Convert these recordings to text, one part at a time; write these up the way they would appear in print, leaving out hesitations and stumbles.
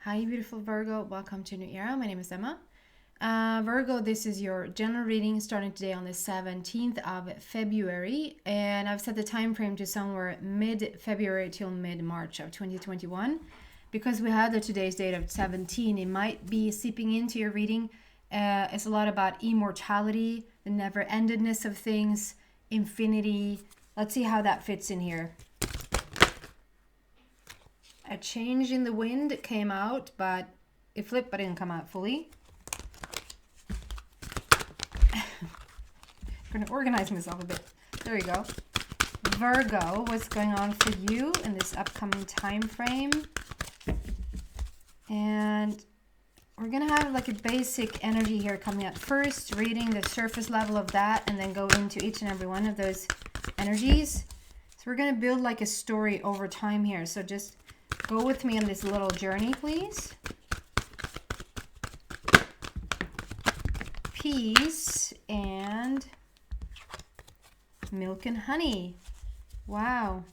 Hi, beautiful Virgo. Welcome to New Era. My name is Emma. Virgo, this is your general reading starting today on the 17th of February. And I've set the time frame to somewhere mid-February till mid-March of 2021. Because we had today's date of 17, it might be seeping into your reading. It's a lot about immortality, the never-endedness of things, infinity. Let's see how that fits in here. A change in the wind came out, but it flipped, but it didn't come out fully. I'm going to organize myself a bit. There we go. Virgo, what's going on for you in this upcoming time frame? And we're going to have like a basic energy here coming out first, reading the surface level of that, and then go into each and every one of those energies. So we're going to build like a story over time here. So just go with me on this little journey, please. Peace and milk and honey. Wow.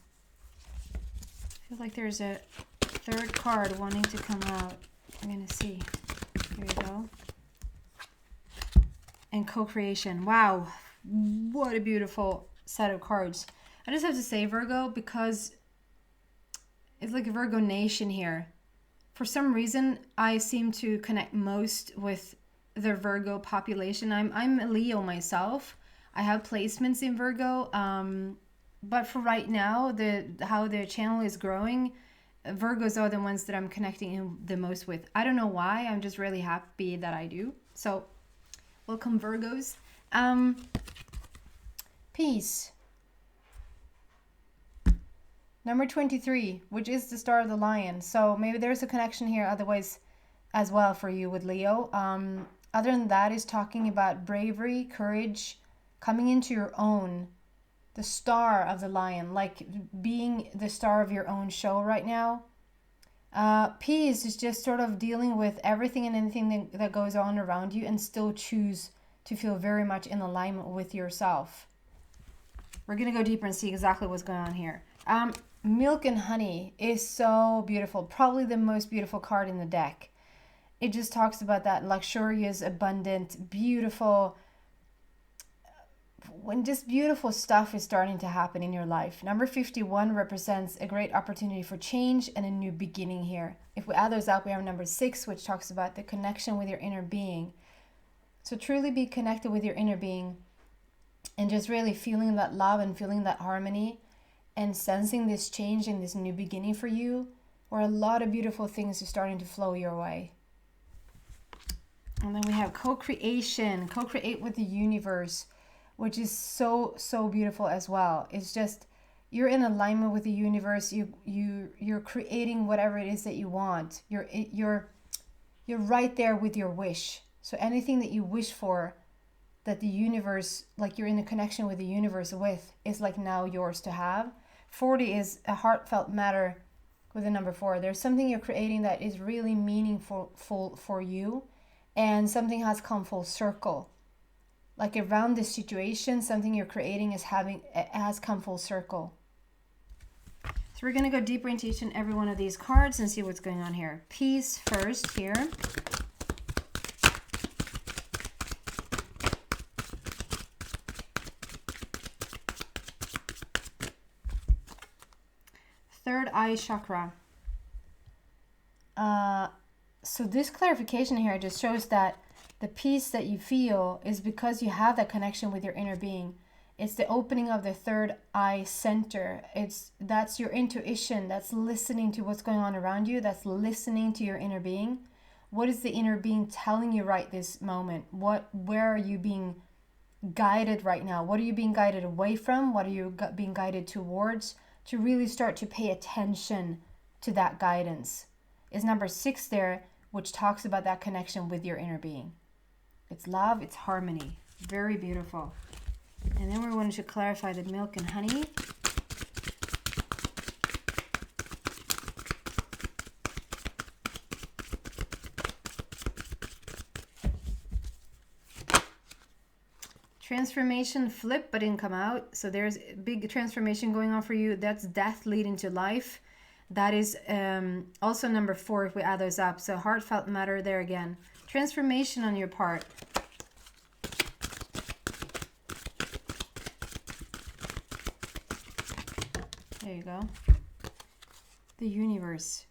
I feel like there's a third card wanting to come out. I'm going to see. Here we go. And co-creation. Wow. What a beautiful set of cards. I just have to say, Virgo, because it's like a Virgo nation here. For some reason, I seem to connect most with the Virgo population. I'm a Leo myself. I have placements in Virgo. But for right now, how the channel is growing, Virgos are the ones that I'm connecting the most with. I don't know why. I'm just really happy that I do. So, welcome Virgos. Peace. Number 23, which is the star of the lion. So maybe there's a connection here otherwise as well for you with Leo. Other than that is talking about bravery, courage, coming into your own. The star of the lion, like being the star of your own show right now. Peace is just sort of dealing with everything and anything that goes on around you and still choose to feel very much in alignment with yourself. We're going to go deeper and see exactly what's going on here. Milk and honey is so beautiful. Probably the most beautiful card in the deck. It just talks about that luxurious, abundant, beautiful, when just beautiful stuff is starting to happen in your life. Number 51 represents a great opportunity for change and a new beginning here. If we add those up, we have number 6, which talks about the connection with your inner being. So truly be connected with your inner being and just really feeling that love and feeling that harmony and sensing this change and this new beginning for you, where a lot of beautiful things are starting to flow your way. And then we have co-creation, co-create with the universe, which is so beautiful as well. It's just, you're in alignment with the universe. You're creating whatever it is that you want. You're right there with your wish. So anything that you wish for, that the universe, like you're in a connection with the universe with, is like now yours to have. 40 is a heartfelt matter with the number 4. There's something you're creating that is really meaningful for you, and something has come full circle. Like around this situation, something you're creating has come full circle. So we're going to go deeper into each and every one of these cards and see what's going on here. Peace first here. Third eye chakra. So this clarification here just shows that the peace that you feel is because you have that connection with your inner being. It's the opening of the third eye center. That's your intuition. That's listening to what's going on around you. That's listening to your inner being. What is the inner being telling you right this moment? Where are you being guided right now? What are you being guided away from? What are you being guided towards? To really start to pay attention to that guidance. Is number 6 there, which talks about that connection with your inner being. It's love, it's harmony. Very beautiful. And then we wanted to clarify the milk and honey. Transformation flip, but didn't come out. So there's a big transformation going on for you. That's death leading to life. That is also number 4 if we add those up. So heartfelt matter there again. Transformation on your part. There you go. The universe.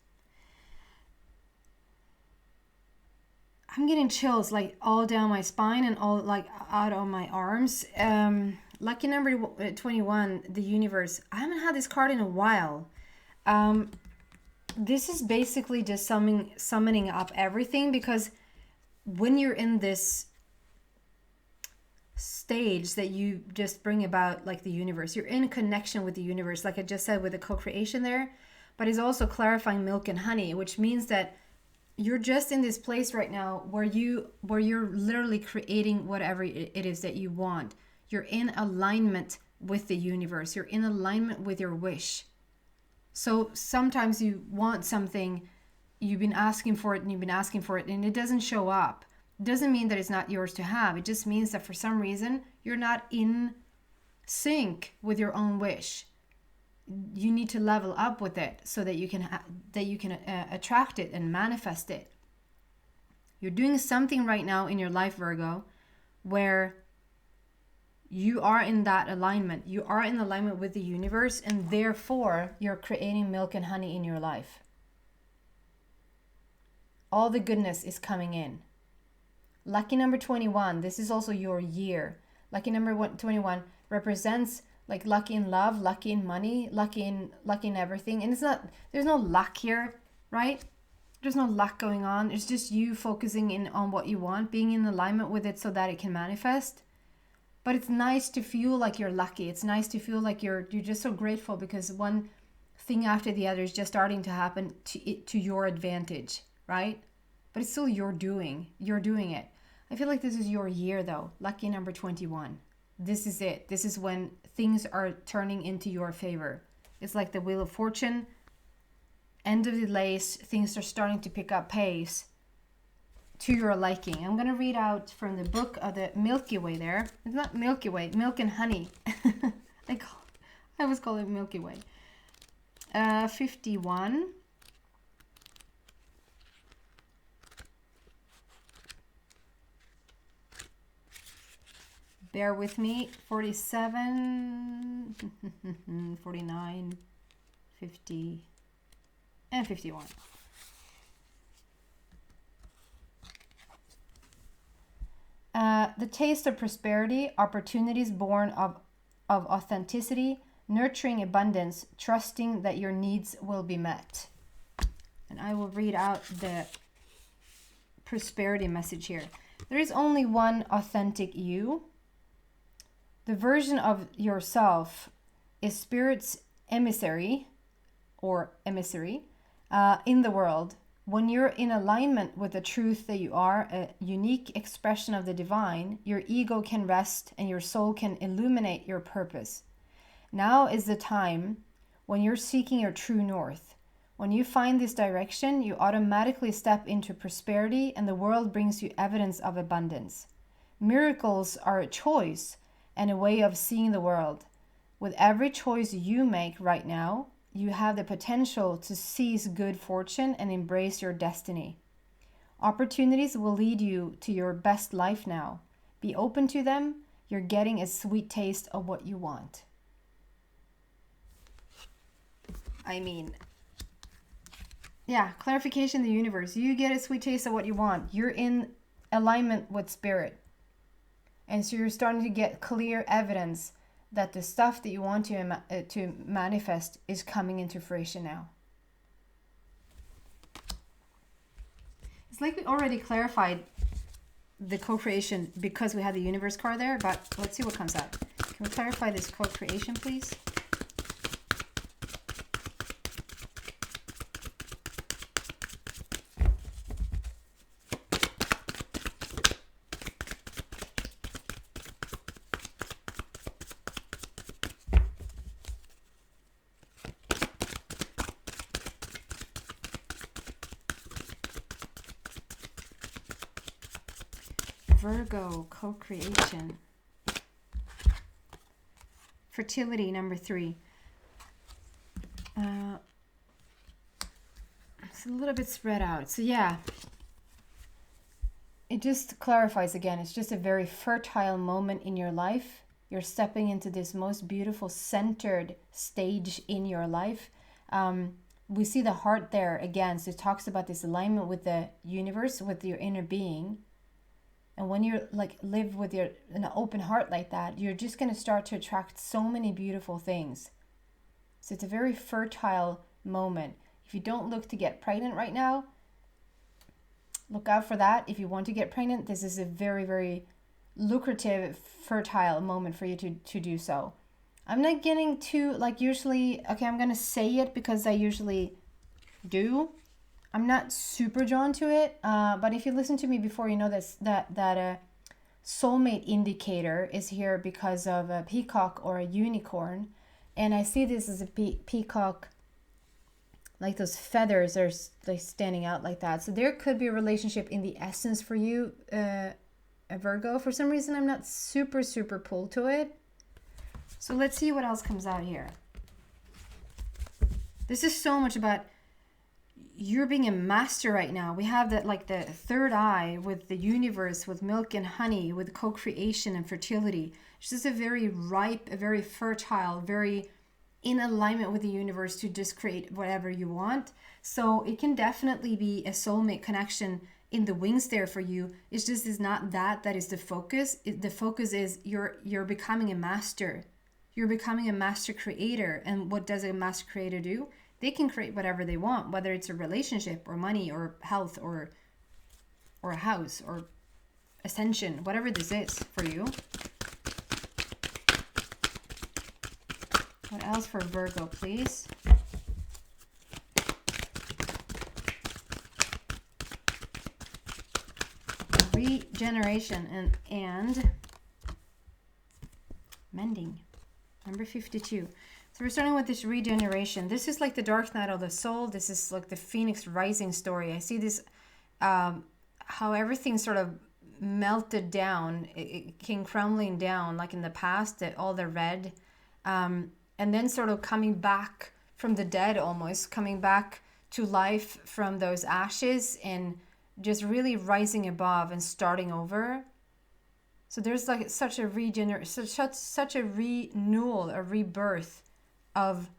I'm getting chills like all down my spine and all like out on my arms. Lucky number 21, the universe. I haven't had this card in a while. This is basically just summoning up everything, because when you're in this stage that you just bring about like the universe, you're in connection with the universe, like I just said with the co-creation there, but it's also clarifying milk and honey, which means that you're just in this place right now where you're literally creating whatever it is that you want. You're in alignment with the universe. You're in alignment with your wish. So sometimes you want something, you've been asking for it and you've been asking for it and it doesn't show up. It doesn't mean that it's not yours to have. It just means that for some reason you're not in sync with your own wish. You need to level up with it so that you can attract it and manifest it. You're doing something right now in your life, Virgo, where you are in that alignment. You are in alignment with the universe, and therefore you're creating milk and honey in your life. All the goodness is coming in. Lucky number 21, this is also your year. Lucky number 21 represents like lucky in love, lucky in money, lucky in everything. And it's not, there's no luck here, right? There's no luck going on. It's just you focusing in on what you want, being in alignment with it so that it can manifest. But it's nice to feel like you're lucky. It's nice to feel like you're just so grateful because one thing after the other is just starting to happen to your advantage, right? But it's still your doing. You're doing it. I feel like this is your year though. Lucky number 21. This is it. This is when things are turning into your favor. It's like the Wheel of Fortune. End of delays. Things are starting to pick up pace to your liking. I'm going to read out from the book of the Milky Way there. It's not Milky Way. Milk and honey. I always call it Milky Way. 51. Bear with me. 47, 49, 50, and 51. The taste of prosperity, opportunities born of authenticity, nurturing abundance, trusting that your needs will be met. And I will read out the prosperity message here. There is only one authentic you. The version of yourself is spirit's emissary in the world. When you're in alignment with the truth that you are, a unique expression of the divine, your ego can rest and your soul can illuminate your purpose. Now is the time when you're seeking your true north. When you find this direction, you automatically step into prosperity and the world brings you evidence of abundance. Miracles are a choice and a way of seeing the world. With every choice you make right now, you have the potential to seize good fortune and embrace your destiny. Opportunities will lead you to your best life now. Be open to them. You're getting a sweet taste of what you want. I mean, yeah, clarification in the universe. You get a sweet taste of what you want. You're in alignment with spirit. And so you're starting to get clear evidence that the stuff that you want to manifest is coming into fruition now. It's like we already clarified the co-creation because we had the universe card there, but let's see what comes out. Can we clarify this co-creation, please? Virgo, co-creation. Fertility, number 3. It's a little bit spread out. So yeah, it just clarifies again. It's just a very fertile moment in your life. You're stepping into this most beautiful centered stage in your life. We see the heart there again. So it talks about this alignment with the universe, with your inner being. And when you're like live with an open heart like that, you're just going to start to attract so many beautiful things. So it's a very fertile moment. If you don't look to get pregnant right now, look out for that. If you want to get pregnant, this is a very, very lucrative, fertile moment for you to do so. I'm not getting too, like, usually, okay, I'm going to say it because I usually do. I'm not super drawn to it, but if you listen to me before, you know that soulmate indicator is here because of a peacock or a unicorn. And I see this as a peacock, like those feathers are like standing out like that. So there could be a relationship in the essence for you, a Virgo. For some reason, I'm not super pulled to it. So let's see what else comes out here. This is so much about you're being a master right now. We have that, like, the third eye with the universe, with milk and honey, with co-creation and fertility. It's just a very ripe, a very fertile, very in alignment with the universe to just create whatever you want. So it can definitely be a soulmate connection in the wings there for you. It's just is not that is the focus. The focus is you're becoming a master. You're becoming a master creator. And what does a master creator do? They can create whatever they want, whether it's a relationship or money or health or a house or ascension, whatever this is for you. What else for Virgo, please? Regeneration and mending. Number 52. So we're starting with this regeneration. This is like the dark night of the soul. This is like the phoenix rising story. I see this, how everything sort of melted down. It came crumbling down like in the past, all the red. And then sort of coming back from the dead, almost coming back to life from those ashes and just really rising above and starting over. So there's like such a such a renewal, a rebirth of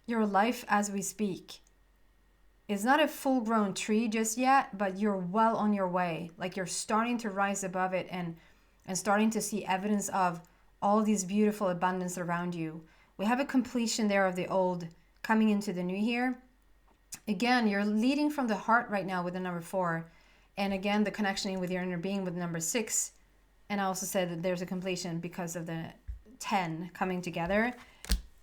your life as we speak. It's not a full-grown tree just yet, but you're well on your way. Like, you're starting to rise above it and starting to see evidence of all these beautiful abundance around you. We have a completion there of the old coming into the new here. Again, you're leading from the heart right now with the number 4. And again, the connection with your inner being with number 6. And I also said that there's a completion because of the 10 coming together.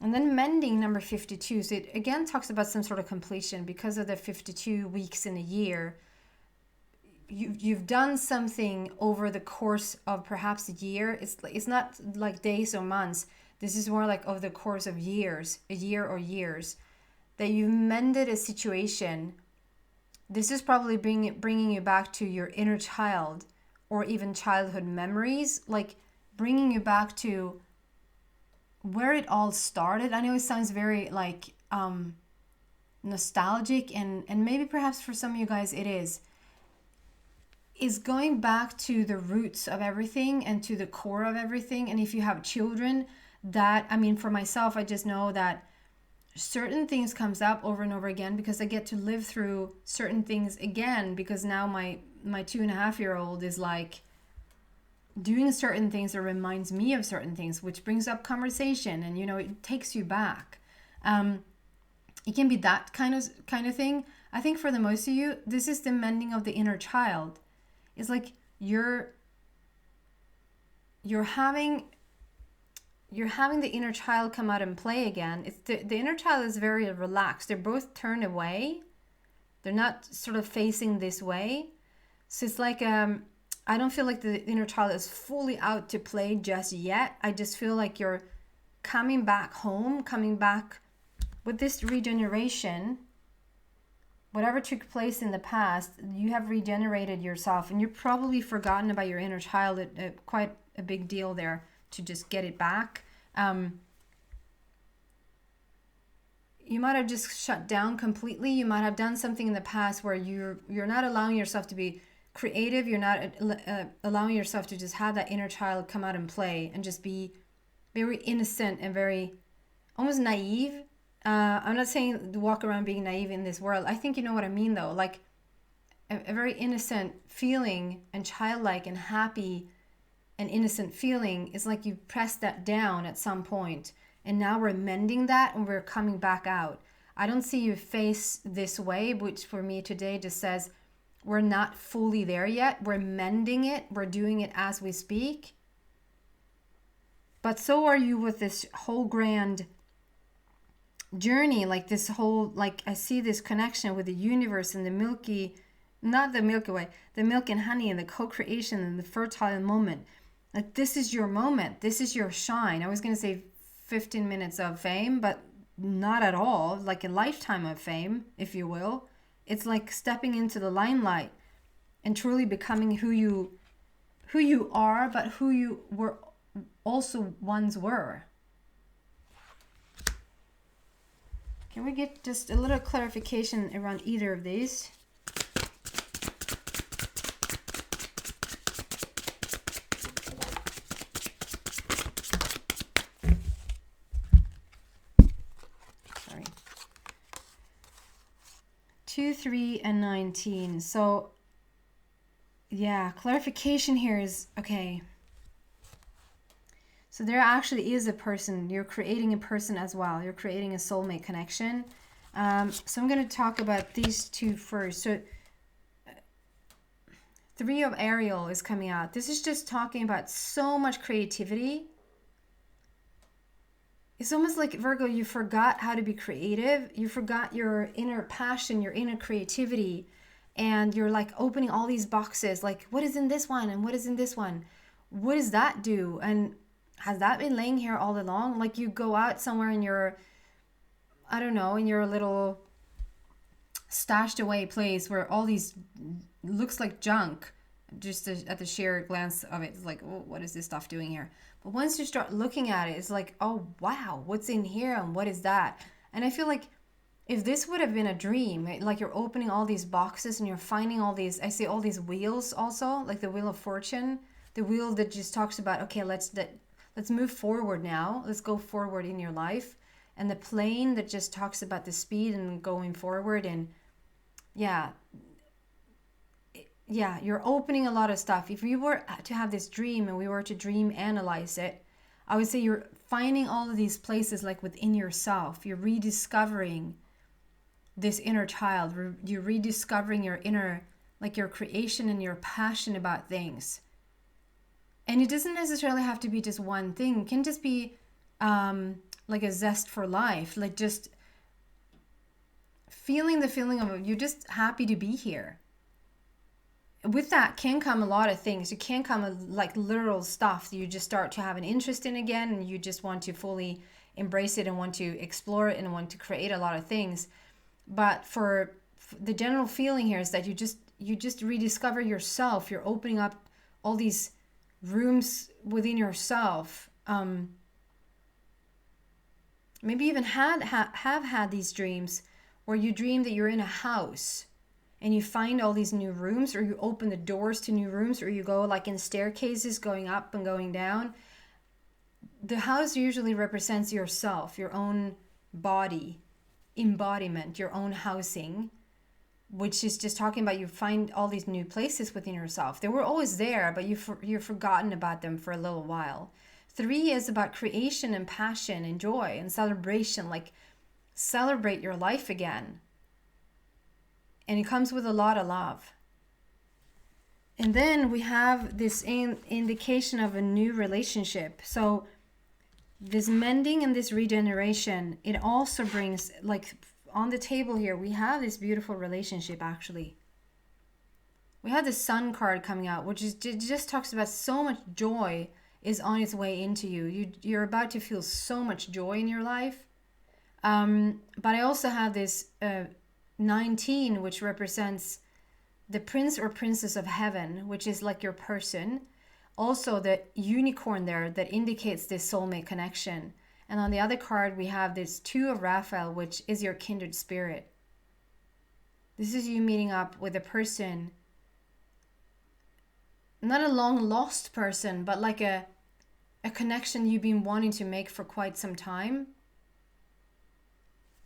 And then mending, number 52. So it again talks about some sort of completion because of the 52 weeks in a year. You've done something over the course of perhaps a year. It's not like days or months. This is more like over the course of years, a year or years, that you've mended a situation. This is probably bringing you back to your inner child or even childhood memories, like bringing you back to where it all started. I know it sounds very like nostalgic and maybe perhaps for some of you guys it is going back to the roots of everything and to the core of everything. And if you have children, that, I mean, for myself, I just know that certain things comes up over and over again because I get to live through certain things again, because now my 2.5-year-old is like doing certain things that reminds me of certain things, which brings up conversation, and it takes you back. It can be that kind of thing. I think for the most of you, this is the mending of the inner child. It's like you're having the inner child come out and play again. It's the inner child is very relaxed. They're both turned away. They're not sort of facing this way. So it's like I don't feel like the inner child is fully out to play just yet. I just feel like you're coming back home, coming back with this regeneration. Whatever took place in the past, you have regenerated yourself, and you're probably forgotten about your inner child. Quite a big deal there to just get it back. you might have just shut down completely. You might have done something in the past where you're not allowing yourself to be creative. You're not allowing yourself to just have that inner child come out and play and just be very innocent and very almost naive. I'm not saying to walk around being naive in this world. I think you know what I mean though. Like a very innocent feeling and childlike and happy and innocent feeling is like you pressed that down at some point, and now we're mending that and we're coming back out. I don't see you face this way, which for me today just says we're not fully there yet. We're mending it. We're doing it as we speak. But so are you with this whole grand journey, like this whole, like I see this connection with the universe and the Milky, not the Milky Way, the milk and honey and the co-creation and the fertile moment. Like this is your moment. This is your shine. I was going to say 15 minutes of fame, but not at all. Like a lifetime of fame, if you will. It's like stepping into the limelight and truly becoming who you are, but who you were also once were. Can we get just a little clarification around either of these? Sorry. 2, 3, and 19. So, yeah, clarification here is, okay. So there actually is a person. You're creating a person as well. You're creating a soulmate connection. So I'm going to talk about these two first. So 3 of Ariel is coming out. This is just talking about so much creativity. It's almost like, Virgo, you forgot how to be creative. You forgot your inner passion, your inner creativity. And you're like opening all these boxes. Like, what is in this one? And what is in this one? What does that do? And has that been laying here all along? Like you go out somewhere in your, I don't know, in your little stashed away place where all these looks like junk, just at the sheer glance of it. It's like, oh, what is this stuff doing here? But once you start looking at it, it's like, oh, wow, what's in here and what is that? And I feel like if this would have been a dream, like you're opening all these boxes and you're finding all these, I see all these wheels also, like the Wheel of Fortune, the wheel that just talks about, okay, let's move forward now. Let's go forward in your life. And the plane that just talks about the speed and going forward. And yeah, you're opening a lot of stuff. If we were to have this dream and we were to dream analyze it, I would say you're finding all of these places like within yourself. You're rediscovering this inner child. You're rediscovering your inner, like your creation and your passion about things. And it doesn't necessarily have to be just one thing. It can just be like a zest for life, like just feeling the feeling of you're just happy to be here. With that can come a lot of things. It can come like literal stuff that you just start to have an interest in again, and you just want to fully embrace it and want to explore it and want to create a lot of things. But for the general feeling here is that you just rediscover yourself. You're opening up all these rooms within yourself. Maybe even have had these dreams where you dream that you're in a house and you find all these new rooms, or you open the doors to new rooms, or you go like in staircases going up and going down. The house usually represents yourself, your own body, embodiment, your own housing, which is just talking about you find all these new places within yourself. They were always there, but you've forgotten about them for a little while. 3 is about creation and passion and joy and celebration, like celebrate your life again. And it comes with a lot of love. And then we have this indication of a new relationship. So this mending and this regeneration, it also brings, like on the table here, we have this beautiful relationship actually. We have the Sun card coming out, which is just talks about so much joy is on its way into you. You're about to feel so much joy in your life. But I also have this 19, which represents the prince or princess of heaven, which is like your person. Also the unicorn there that indicates this soulmate connection. And on the other card, we have this 2 of Raphael, which is your kindred spirit. This is you meeting up with a person, not a long lost person, but like a connection you've been wanting to make for quite some time.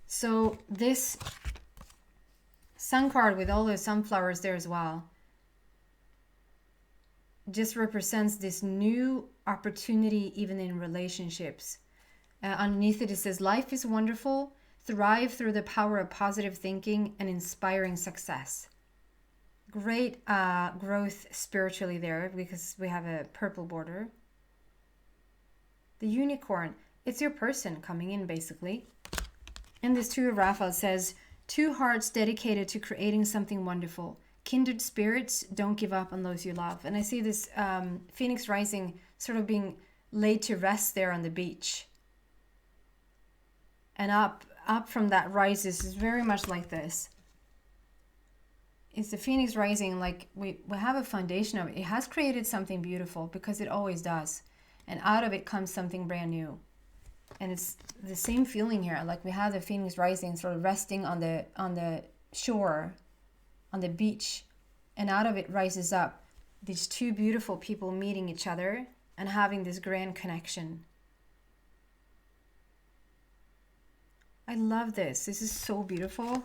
So this sun card with all those sunflowers there as well just represents this new opportunity even in relationships. Underneath it, it says, life is wonderful. Thrive through the power of positive thinking and inspiring success. Great growth spiritually there, because we have a purple border. The unicorn, it's your person coming in basically. And this 2 of Raphael says, 2 hearts dedicated to creating something wonderful. Kindred spirits, don't give up on those you love. And I see this Phoenix rising sort of being laid to rest there on the beach. And up from that rises is very much like this. It's the Phoenix rising, like we have a foundation of it. It has created something beautiful because it always does. And out of it comes something brand new. And it's the same feeling here. Like we have the Phoenix rising sort of resting on the shore, on the beach. And out of it rises up these 2 beautiful people meeting each other and having this grand connection. I love this. This is so beautiful.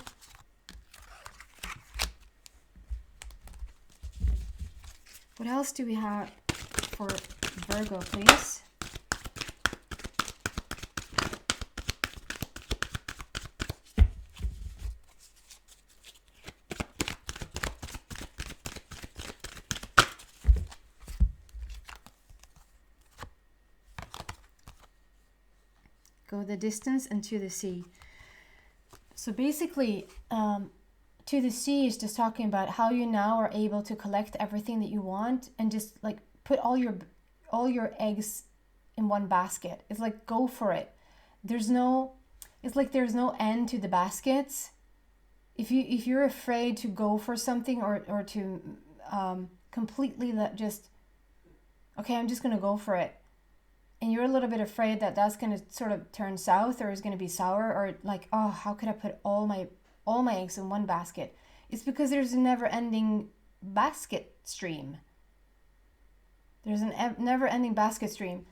What else do we have for Virgo, please? Go the distance and to the sea. So basically, to the sea is just talking about how you now are able to collect everything that you want and just like put all your eggs in one basket. It's like, go for it. It's like there's no end to the baskets. If you're afraid to go for something or to completely okay, I'm just going to go for it. And you're a little bit afraid that that's going to sort of turn south or is going to be sour, or like, oh, how could I put all my eggs in one basket? It's because there's a never-ending basket stream. There's a never-ending basket stream,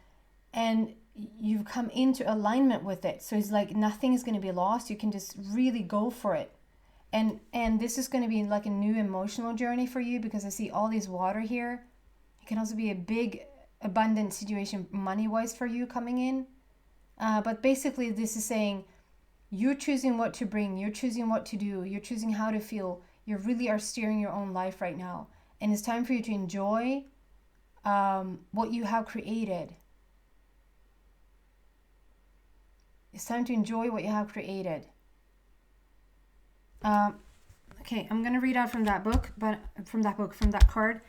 and you've come into alignment with it. So it's like nothing is going to be lost. You can just really go for it. And this is going to be like a new emotional journey for you, because I see all this water here. It can also be a big abundant situation money-wise for you coming in. But basically this is saying you're choosing what to bring, you're choosing what to do, you're choosing how to feel. You really are steering your own life right now. And it's time for you to enjoy what you have created. It's time to enjoy what you have created. Okay, I'm going to read out from that card.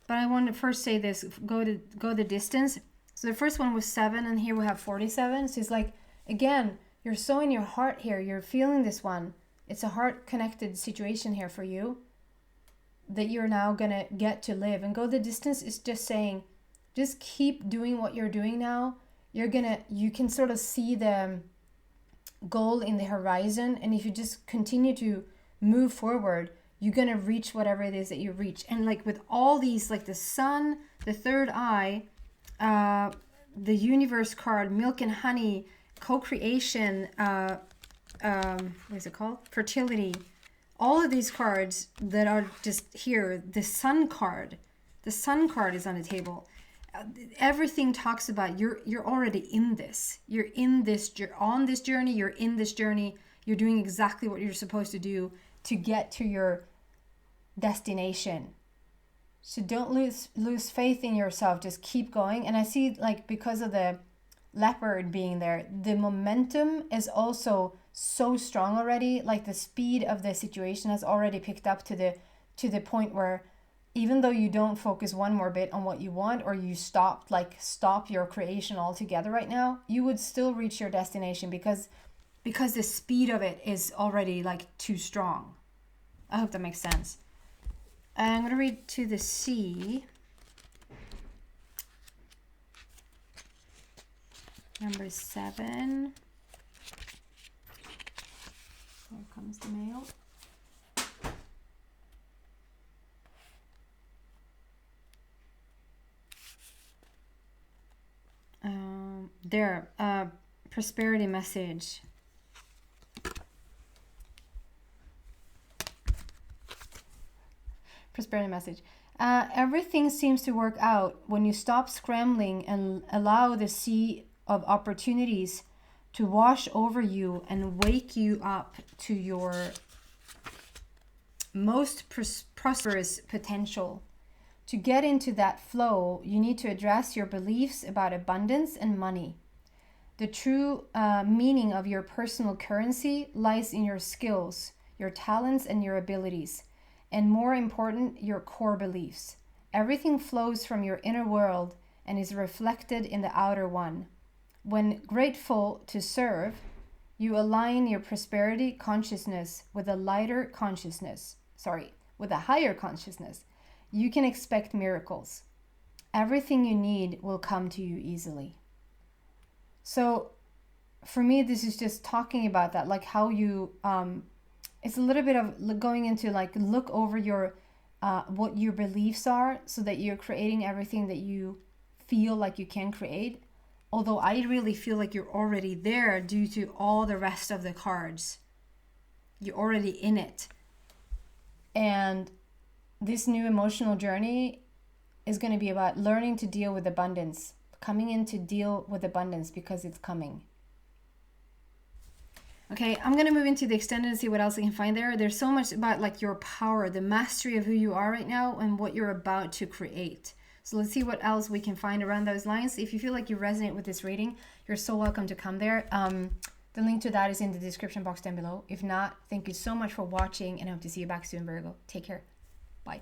But I want to first say this, go the distance. So the first one was 7, and here we have 47. So it's like, again, you're so in your heart here. You're feeling this one. It's a heart-connected situation here for you that you're now going to get to live. And go the distance is just saying, just keep doing what you're doing now. You can sort of see the goal in the horizon. And if you just continue to move forward, you're going to reach whatever it is that you reach. And like with all these, like the sun, the third eye, the universe card, milk and honey, co-creation, what is it called? Fertility. All of these cards that are just here, the sun card is on the table. Everything talks about you're already in this. You're on this journey. You're in this journey. You're doing exactly what you're supposed to do to get to your destination. So don't lose faith in yourself. Just keep going. And I see, like, because of the leopard being there, the momentum is also so strong already. Like the speed of the situation has already picked up to the point where even though you don't focus one more bit on what you want, or you stop your creation altogether right now, you would still reach your destination because the speed of it is already like too strong. I hope that makes sense. I'm going to read to the sea. Number 7. Here comes the mail. Prosperity message. Prosperity message. Everything seems to work out when you stop scrambling and allow the sea of opportunities to wash over you and wake you up to your most prosperous potential. To get into that flow, you need to address your beliefs about abundance and money. The true meaning of your personal currency lies in your skills, your talents, and your abilities. And more important, your core beliefs. Everything flows from your inner world and is reflected in the outer one. When grateful to serve, you align your prosperity consciousness with a higher consciousness. You can expect miracles. Everything you need will come to you easily. So for me, this is just talking about that, like how you, it's a little bit of going into like, look over your, what your beliefs are so that you're creating everything that you feel like you can create. Although I really feel like you're already there due to all the rest of the cards. You're already in it. And this new emotional journey is going to be about learning to deal with abundance, coming in to deal with abundance because it's coming. Okay, I'm going to move into the extended and see what else I can find there. There's so much about like your power, the mastery of who you are right now and what you're about to create. So let's see what else we can find around those lines. If you feel like you resonate with this reading, you're so welcome to come there. The link to that is in the description box down below. If not, thank you so much for watching and I hope to see you back soon, Virgo. Take care. Bye.